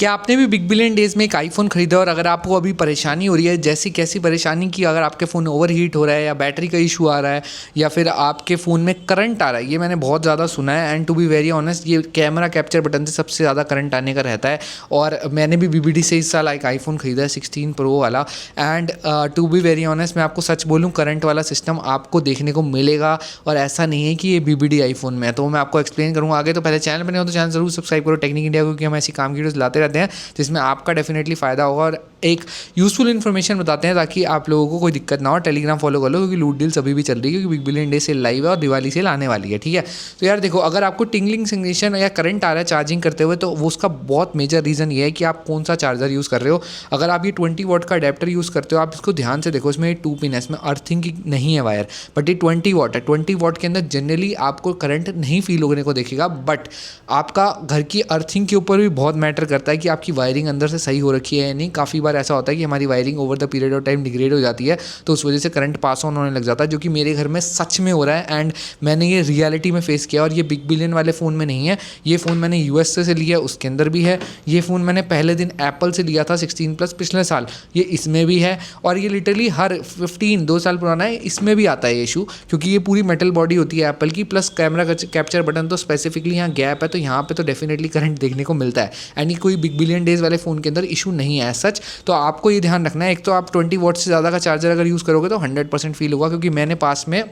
क्या आपने भी बिग बिलियन डेज़ में एक आईफ़ोन खरीदा और अगर आपको अभी परेशानी हो रही है, जैसी कैसी परेशानी कि अगर आपके फ़ोन ओवरहीट हो रहा है या बैटरी का इशू आ रहा है या फिर आपके फ़ोन में करंट आ रहा है, ये मैंने बहुत ज़्यादा सुना है। And to be very honest, ये कैमरा कैप्चर बटन से सबसे ज़्यादा करंट आने का रहता है। और मैंने भी बीबीडी से इस साल एक आईफ़ोन खरीदा है 16 प्रो वाला। And to be very honest, मैं आपको सच बोलूँ, करंट वाला सिस्टम आपको देखने को मिलेगा और ऐसा नहीं है कि ये बीबीडी आईफ़ोन में है। तो मैं आपको एक्सप्लेन करूँगा आगे। तो पहले चैनल बने हो तो चैनल ज़रूर सब्सक्राइब करो टेक्निक इंडिया, क्योंकि हम ऐसी काम की वीडियोस लाते रहते हैं जिसमें आपका डेफिनेटली फ़ायदा होगा और एक यूज़फुल इन्फॉर्मेशन बताते हैं ताकि आप लोगों को कोई दिक्कत ना हो। टेलीग्राम फॉलो कर लो, क्योंकि लूट डील्स अभी भी चल रही है, क्योंकि big billion day cell live है और दिवाली सेल आने वाली है, ठीक है। तो यार देखो, अगर आपको टिंगलिंग सेंसेशन या करंट आ रहा है चार्जिंग करते हुए, तो वो उसका बहुत मेजर रीज़न ये है कि आप कौन सा चार्जर यूज़ कर रहे हो। अगर आप ये 20 वॉट का अडेप्टर यूज़ करते हो, आप इसको ध्यान से देखो, इसमें 2 पिन है, इसमें अर्थिंग की नहीं है वायर, बट ये 20 वॉट है। 20 वॉट के अंदर जनरली आपको करंट नहीं फील होने को देखेगा, बट आपका घर की अर्थिंग के ऊपर भी बहुत मैटर करता है कि आपकी वायरिंग अंदर से सही हो रखी है या नहीं। काफ़ी बार ऐसा होता है कि हमारी wiring over the period of time degrade हो जाती है, तो उस वजह से करंट पास ऑन होने लग जाता है, जो कि मेरे घर में सच में हो रहा है। एंड मैंने ये रियलिटी में फेस किया, और ये बिग बिलियन वाले फ़ोन में नहीं है। ये फ़ोन मैंने यूएस से लिया, उसके अंदर भी है। ये फ़ोन मैंने पहले दिन एप्पल से लिया था 16 प्लस पिछले साल, ये इसमें भी है। और ये लिटरली हर 2 साल पुराना है, इसमें भी आता है ये इशू, क्योंकि ये पूरी मेटल बॉडी होती है एप्पल की, प्लस कैमरा कैप्चर बटन तो स्पेसिफिकली यहाँ गैप है, तो यहाँ पे तो डेफिनेटली करंट देखने को मिलता है। एंड ये कोई बिग बिलियन डेज वाले फ़ोन के अंदर इशू नहीं है सच। तो आपको ये ध्यान रखना है, एक तो आप 20 वॉट से ज़्यादा का चार्जर अगर यूज़ करोगे तो 100% फील होगा, क्योंकि मैंने पास में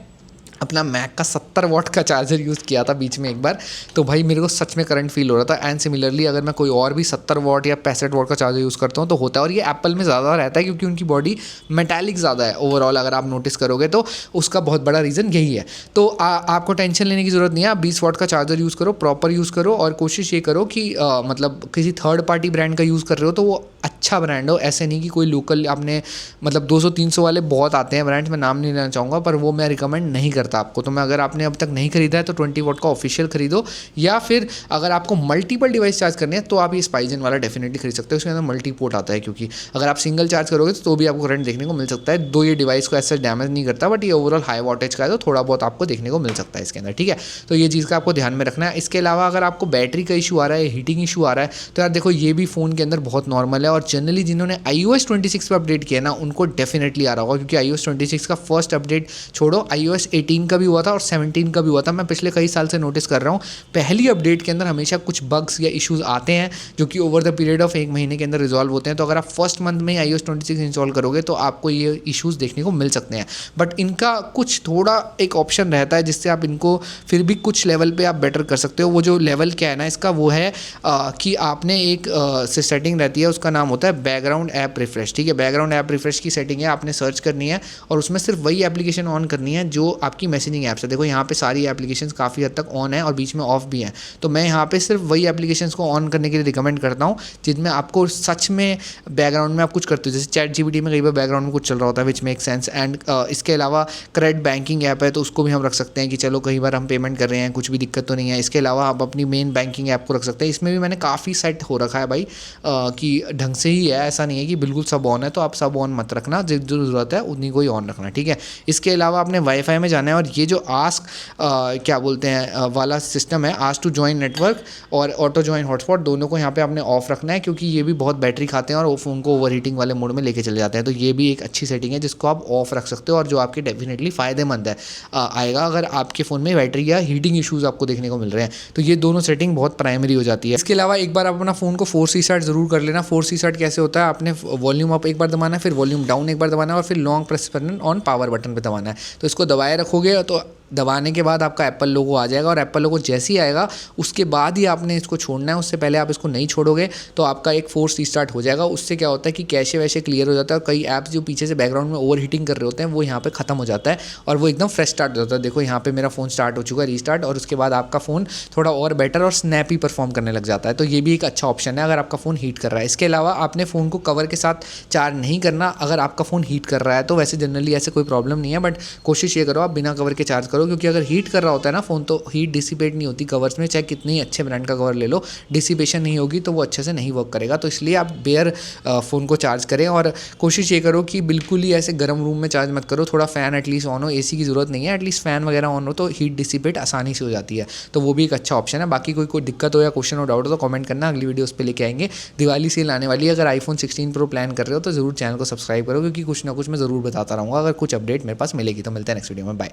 अपना मैक का 70 वॉट का चार्जर यूज़ किया था बीच में एक बार, तो भाई मेरे को सच में करंट फील हो रहा था। एंड सिमिलरली अगर मैं कोई और भी 70 वॉट या 65 वॉट का चार्जर यूज़ करता हूँ तो होता है। और ये एप्पल में ज़्यादा रहता है, क्योंकि उनकी बॉडी मेटालिक ज़्यादा है ओवरऑल, अगर आप नोटिस करोगे तो उसका बहुत बड़ा रीज़न यही है। तो आपको टेंशन लेने की ज़रूरत नहीं है। आप 20 वॉट का चार्जर यूज़ करो, प्रॉपर यूज़ करो, और कोशिश ये करो कि मतलब किसी थर्ड पार्टी ब्रांड का यूज़ कर रहे हो तो वो अच्छा ब्रांड हो। ऐसे नहीं कि कोई लोकल आपने मतलब 200-300 वाले बहुत आते हैं ब्रांड्स, मैं नाम नहीं लेना चाहूँगा, पर वो मैं रिकमेंड नहीं करता आपको। तो मैं अगर आपने अब तक नहीं खरीदा है तो 20 वॉट का ऑफिशियल खरीदो, या फिर अगर आपको मल्टीपल डिवाइस चार्ज करने हैं तो आप ये स्पाइजन वाला डेफिनेटली खरीद सकते हो। उसके अंदर मल्टी पोर्ट आता है, क्योंकि अगर आप सिंगल चार्ज करोगे तो भी आपको करंट देखने को मिल सकता है। दो ये डिवाइस को ऐसे डैमेज नहीं करता, बट ये ओवरऑल हाई वॉटेज का है, तो थोड़ा बहुत आपको देखने को मिल सकता है इसके अंदर, ठीक है। तो ये चीज़ का आपको ध्यान में रखना है। इसके अलावा अगर आपको बैटरी का इशू आ रहा है, हीटिंग इशू आ रहा है, तो यार देखो, ये भी फ़ोन के अंदर बहुत नॉर्मल है। और जनरली जिन्होंने iOS 26 पर अपडेट किया ना, उनको डेफिनेटली आ रहा होगा, क्योंकि iOS 26 का फर्स्ट अपडेट छोड़ो, iOS 18 का भी हुआ था और 17 का भी हुआ था। मैं पिछले कई साल से नोटिस कर रहा हूँ, पहली अपडेट के अंदर हमेशा कुछ बग्स या इश्यूज़ आते हैं, जो कि ओवर द पीरियड ऑफ 1 महीने के अंदर रिजॉल्व होते हैं। तो अगर आप फर्स्ट मंथ में iOS 26 इंस्टॉल करोगे तो आपको ये इश्यूज़ देखने को मिल सकते हैं। बट इनका कुछ थोड़ा एक ऑप्शन रहता है जिससे आप इनको फिर भी कुछ लेवल पे आप बेटर कर सकते हो। वो जो लेवल क्या है ना इसका, वो है कि आपने एक सेटिंग रहती है, उसका नाम होता है बैकग्राउंड ऐप रिफ्रेश, ठीक है। बैकग्राउंड ऐप रिफ्रेश की सेटिंग है, आपने सर्च करनी है और उसमें सिर्फ वही एप्लीकेशन ऑन करनी है जो आपकी मैसेजिंग ऐप्स है। देखो यहाँ पे सारी एप्लीकेशंस काफ़ी हद तक ऑन है और बीच में ऑफ भी हैं, तो मैं यहाँ पे सिर्फ वही एप्लीकेशंस को ऑन करने के लिए रिकमेंड करता हूँ जिनमें आपको सच में बैकग्राउंड में आप कुछ करते हो। जैसे चैट जीपीटी में कई बार बैकग्राउंड में कुछ चल रहा होता है, विच मेक सेंस। एंड इसके अलावा क्रेडिट बैंकिंग ऐप है, तो उसको भी हम रख सकते हैं कि चलो कई बार हम पेमेंट कर रहे हैं, कुछ भी दिक्कत तो नहीं है। इसके अलावा आप अपनी मेन बैंकिंग ऐप को रख सकते हैं। इसमें भी मैंने काफ़ी सेट हो रखा है भाई, कि ढंग से ही है, ऐसा नहीं है कि बिल्कुल सब ऑन है। तो आप सब ऑन मत रखना, जो ज़रूरत है उतनी को ही ऑन रखना, ठीक है। इसके अलावा आपने वाईफाई में जाना है, और ये जो आस्क क्या बोलते हैं वाला सिस्टम है, आस्क टू ज्वाइन नेटवर्क और ऑटो ज्वाइन हॉटस्पॉट, दोनों को यहाँ पे आपने ऑफ रखना है, क्योंकि ये भी बहुत बैटरी खाते हैं और वो फ़ोन को ओवर हीटिंग वाले मोड में लेके चले जाते हैं। तो ये भी एक अच्छी सेटिंग है जिसको आप ऑफ रख सकते हो, और जो आपके डेफिनेटली फ़ायदेमंद है आएगा अगर आपके फ़ोन में बैटरी या हीटिंग इशूज़ आपको देखने को मिल रहे हैं। तो ये दोनों सेटिंग बहुत प्राइमरी हो जाती है। इसके अलावा एक बार आप अपना फ़ोन को फोर्स रीस्टार्ट ज़रूर कर लेना। फोर्स रीस्टार्ट कैसे होता है, आपने वॉल्यूम अप एक बार दबाना है, फिर वॉल्यूम डाउन एक बार दबाना है, और फिर long press button on power button पे दबाना है। तो इसको दबाए रखोगे तो दबाने के बाद आपका एप्पल लोगो आ जाएगा, और एप्पल लोगो जैसे ही आएगा उसके बाद ही आपने इसको छोड़ना है। उससे पहले आप इसको नहीं छोड़ोगे तो आपका एक फोर्स रीस्टार्ट हो जाएगा। उससे क्या होता है कि कैशे वैसे क्लियर हो जाता है, और कई ऐप्स जो पीछे से बैकग्राउंड में ओवर हीटिंग कर रहे होते हैं वो यहाँ पे खत्म हो जाता है और वो एकदम फ्रेश स्टार्ट हो जाता है। देखो यहाँ पे मेरा फ़ोन स्टार्ट हो चुका है रीस्टार्ट, और उसके बाद आपका फ़ोन थोड़ा और बेटर और स्नैपी परफॉर्म करने लग जाता है। तो ये भी एक अच्छा ऑप्शन है अगर आपका फ़ोन हीट कर रहा है। इसके अलावा आपने फ़ोन को कवर के साथ चार्ज नहीं करना अगर आपका फ़ोन हीट कर रहा है। तो वैसे जनरली ऐसे कोई प्रॉब्लम नहीं है, बट कोशिश ये करो आप बिना कवर के चार्ज करो, करो, क्योंकि अगर हीट कर रहा होता है ना फ़ोन तो हीट डिसिपेट नहीं होती कवर्स में, चाहे कितनी ही अच्छे ब्रांड का कवर ले लो, डिसिपेशन नहीं होगी तो वो अच्छे से नहीं वर्क करेगा। तो इसलिए आप बेयर फ़ोन को चार्ज करें और कोशिश ये करो कि बिल्कुल ही ऐसे गर्म रूम में चार्ज मत करो, थोड़ा फ़ैन एटलीस्ट ऑन हो, एसी की ज़रूरत नहीं है, एटलीस्ट फ़ैन वगैरह ऑन हो तो हीट डिसिपेट आसानी से हो जाती है। तो वो भी एक अच्छा ऑप्शन है। बाकी कोई दिक्कत हो या क्वेश्चन हो, डाउट हो तो कमेंट करना, अगली वीडियो उस पर लेके आएंगे। दिवाली सेल आने वाली है, अगर आईफोन 16 प्रो प्लान कर रहे हो तो ज़रूर चैनल को सब्सक्राइब करो, क्योंकि कुछ ना कुछ मैं ज़रूर बताता रहूँगा अगर कुछ अपडेट मेरे पास मिलेगी। तो मिलते हैं नेक्स्ट वीडियो में, बाय।